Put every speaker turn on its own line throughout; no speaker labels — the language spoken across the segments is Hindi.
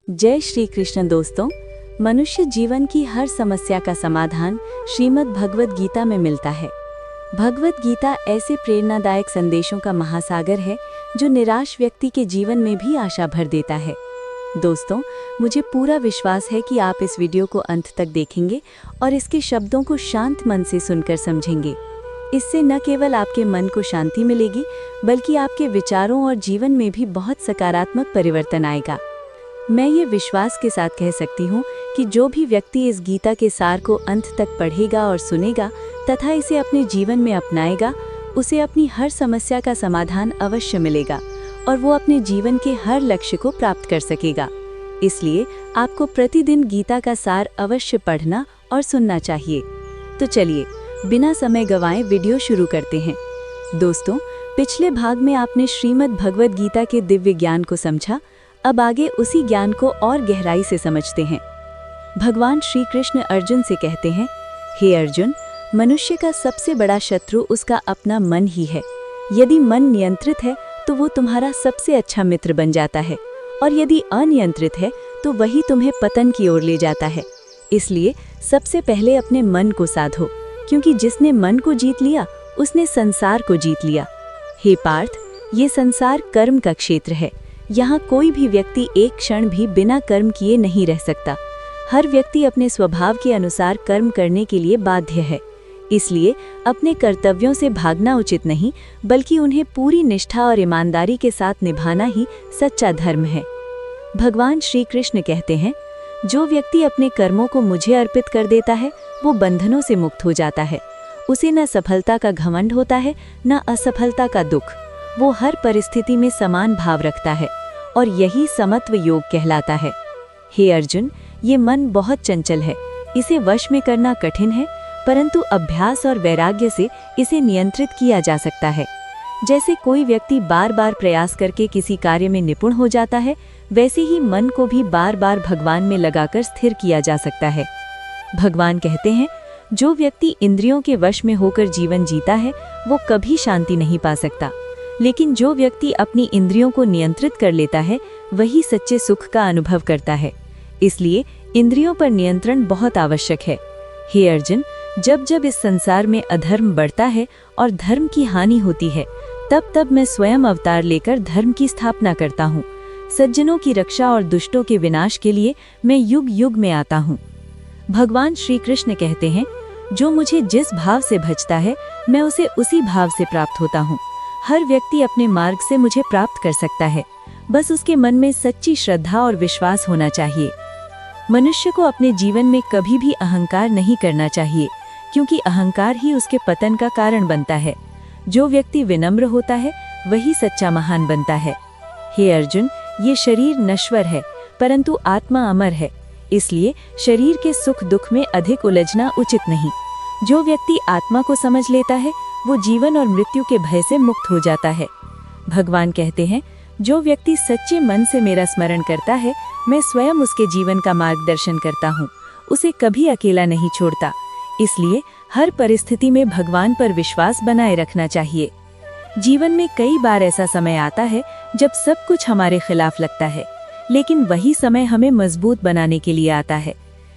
जय श्री कृष्ण दोस्तों। मनुष्य जीवन की हर समस्या का समाधान श्रीमद् भगवद गीता में मिलता है। भगवद गीता ऐसे प्रेरणादायक संदेशों का महासागर है जो निराश व्यक्ति के जीवन में भी आशा भर देता है। दोस्तों, मुझे पूरा विश्वास है कि आप इस वीडियो को अंत तक देखेंगे और इसके शब्दों को शांत मन से सुनकर समझेंगे। इससे न केवल आपके मन को शांति मिलेगी, बल्कि आपके विचारों और जीवन में भी बहुत सकारात्मक परिवर्तन आएगा। मैं ये विश्वास के साथ कह सकती हूँ कि जो भी व्यक्ति इस गीता के सार को अंत तक पढ़ेगा और सुनेगा तथा इसे अपने जीवन में अपनाएगा, उसे अपनी हर समस्या का समाधान अवश्य मिलेगा और वो अपने जीवन के हर लक्ष्य को प्राप्त कर सकेगा। इसलिए आपको प्रतिदिन गीता का सार अवश्य पढ़ना और सुनना चाहिए। तो चलिए, बिना समय गंवाए वीडियो शुरू करते हैं। दोस्तों, पिछले भाग में आपने श्रीमद् भगवद गीता के दिव्य ज्ञान को समझा। अब आगे उसी ज्ञान को और गहराई से समझते हैं। भगवान श्री कृष्ण अर्जुन से कहते हैं, हे अर्जुन, मनुष्य का सबसे बड़ा शत्रु उसका अपना मन ही है। यदि मन नियंत्रित है तो वो तुम्हारा सबसे अच्छा मित्र बन जाता है, और यदि अनियंत्रित है तो वही तुम्हें पतन की ओर ले जाता है। इसलिए सबसे पहले अपने मन को साधो, क्योंकि जिसने मन को जीत लिया उसने संसार को जीत लिया। हे पार्थ, ये संसार कर्म का क्षेत्र है। यहाँ कोई भी व्यक्ति एक क्षण भी बिना कर्म किए नहीं रह सकता। हर व्यक्ति अपने स्वभाव के अनुसार कर्म करने के लिए बाध्य है। इसलिए अपने कर्तव्यों से भागना उचित नहीं, बल्कि उन्हें पूरी निष्ठा और ईमानदारी के साथ निभाना ही सच्चा धर्म है। भगवान श्री कृष्ण कहते हैं, जो व्यक्ति अपने कर्मों को मुझे अर्पित कर देता है वो बंधनों से मुक्त हो जाता है। उसे न सफलता का घमंड होता है, न असफलता का दुख। वो हर परिस्थिति में समान भाव रखता है और यही समत्व योग कहलाता है। हे अर्जुन, ये मन बहुत चंचल है। इसे वश में करना कठिन है, परंतु अभ्यास और वैराग्य से इसे नियंत्रित किया जा सकता है। जैसे कोई व्यक्ति बार बार प्रयास करके किसी कार्य में निपुण हो जाता है, वैसे ही मन को भी बार बार भगवान में लगाकर स्थिर किया जा सकता है। भगवान कहते हैं, जो व्यक्ति इंद्रियों के वश में होकर जीवन जीता है वो कभी शांति नहीं पा सकता, लेकिन जो व्यक्ति अपनी इंद्रियों को नियंत्रित कर लेता है वही सच्चे सुख का अनुभव करता है। इसलिए इंद्रियों पर नियंत्रण बहुत आवश्यक है। हे अर्जुन, जब जब इस संसार में अधर्म बढ़ता है और धर्म की हानि होती है, तब तब मैं स्वयं अवतार लेकर धर्म की स्थापना करता हूँ। सज्जनों की रक्षा और दुष्टों के विनाश के लिए मैं युग युग में आता हूँ। भगवान श्री कृष्ण कहते हैं, जो मुझे जिस भाव से भजता है मैं उसे उसी भाव से प्राप्त होता हूँ। हर व्यक्ति अपने मार्ग से मुझे प्राप्त कर सकता है, बस उसके मन में सच्ची श्रद्धा और विश्वास होना चाहिए। मनुष्य को अपने जीवन में कभी भी अहंकार नहीं करना चाहिए, क्योंकि अहंकार ही उसके पतन का कारण बनता है। जो व्यक्ति विनम्र होता है वही सच्चा महान बनता है। हे अर्जुन, ये शरीर नश्वर है, परंतु आत्मा अमर है। इसलिए शरीर के सुख दुख में अधिक उलझना उचित नहीं। जो व्यक्ति आत्मा को समझ लेता है वो जीवन और मृत्यु के भय से मुक्त हो जाता है। भगवान कहते हैं, जो व्यक्ति सच्चे मन से मेरा स्मरण करता है मैं स्वयं उसके जीवन का मार्गदर्शन करता हूँ, उसे कभी अकेला नहीं छोड़ता। इसलिए हर परिस्थिति में भगवान पर विश्वास बनाए रखना चाहिए। जीवन में कई बार ऐसा समय आता है जब सब कुछ हमारे खिलाफ लगता है, लेकिन वही समय हमें मजबूत बनाने के लिए आता है।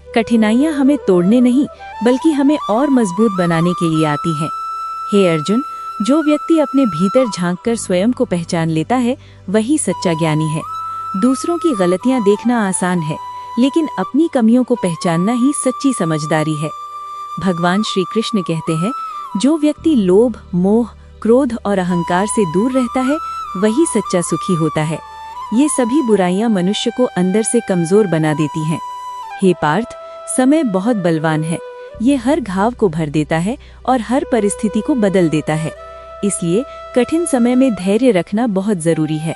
कठिनाइयाँ हमें तोड़ने नहीं, बल्कि हमें और मजबूत बनाने के लिए आती हैं। हे अर्जुन, जो व्यक्ति अपने भीतर झांककर स्वयं को पहचान लेता है वही सच्चा ज्ञानी है। दूसरों की गलतियां देखना आसान है, लेकिन अपनी कमियों को पहचानना ही सच्ची समझदारी है। भगवान श्री कृष्ण कहते हैं, जो व्यक्ति लोभ, मोह, क्रोध और अहंकार से दूर रहता है वही सच्चा सुखी होता है। ये सभी बुराइयां मनुष्य को अंदर से कमजोर बना देती हैं। हे पार्थ, समय बहुत बलवान है। ये हर घाव को भर देता है और हर परिस्थिति को बदल देता है। इसलिए कठिन समय में धैर्य रखना बहुत जरूरी है।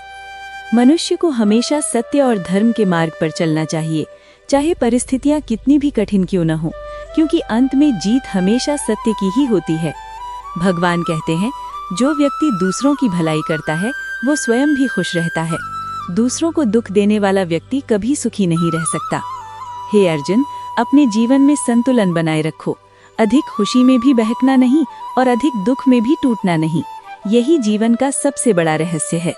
मनुष्य को हमेशा सत्य और धर्म के मार्ग पर चलना चाहिए, चाहे परिस्थितियां कितनी भी कठिन क्यों न हो, क्योंकि अंत में जीत हमेशा सत्य की ही होती है। भगवान कहते हैं, जो व्यक्ति दूसरों की भलाई करता है वो स्वयं भी खुश रहता है। दूसरों को दुख देने वाला व्यक्ति कभी सुखी नहीं रह सकता। हे अर्जुन, अपने जीवन में संतुलन बनाए रखो। अधिक खुशी में भी बहकना नहीं और अधिक दुख में भी टूटना नहीं। यही जीवन का सबसे बड़ा रहस्य है।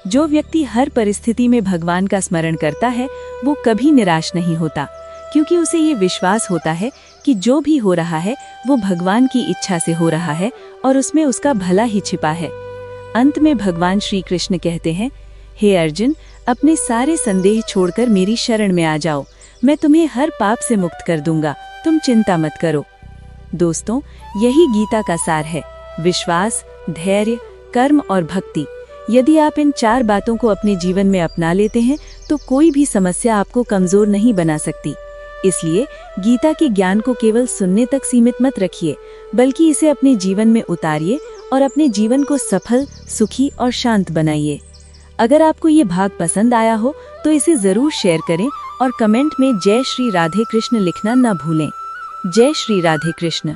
जो व्यक्ति हर परिस्थिति में भगवान का स्मरण करता है वो कभी निराश नहीं होता, क्योंकि उसे ये विश्वास होता है कि जो भी हो रहा है वो भगवान की इच्छा से हो रहा है और उसमें उसका भला ही छिपा है। अंत में भगवान श्री कृष्ण कहते हैं, हे अर्जुन, अपने सारे संदेह छोड़कर मेरी शरण में आ जाओ, मैं तुम्हें हर पाप से मुक्त कर दूंगा, तुम चिंता मत करो। दोस्तों, यही गीता का सार है, विश्वास, धैर्य, कर्म और भक्ति। यदि आप इन 4 बातों को अपने जीवन में अपना लेते हैं तो कोई भी समस्या आपको कमजोर नहीं बना सकती। इसलिए गीता के ज्ञान को केवल सुनने तक सीमित मत रखिए, बल्कि इसे अपने जीवन में उतारिए और अपने जीवन को सफल, सुखी और शांत बनाइए। अगर आपको ये भाग पसंद आया हो तो इसे जरूर शेयर करें और कमेंट में जय श्री राधे कृष्ण लिखना न भूलें। जय श्री राधे कृष्ण।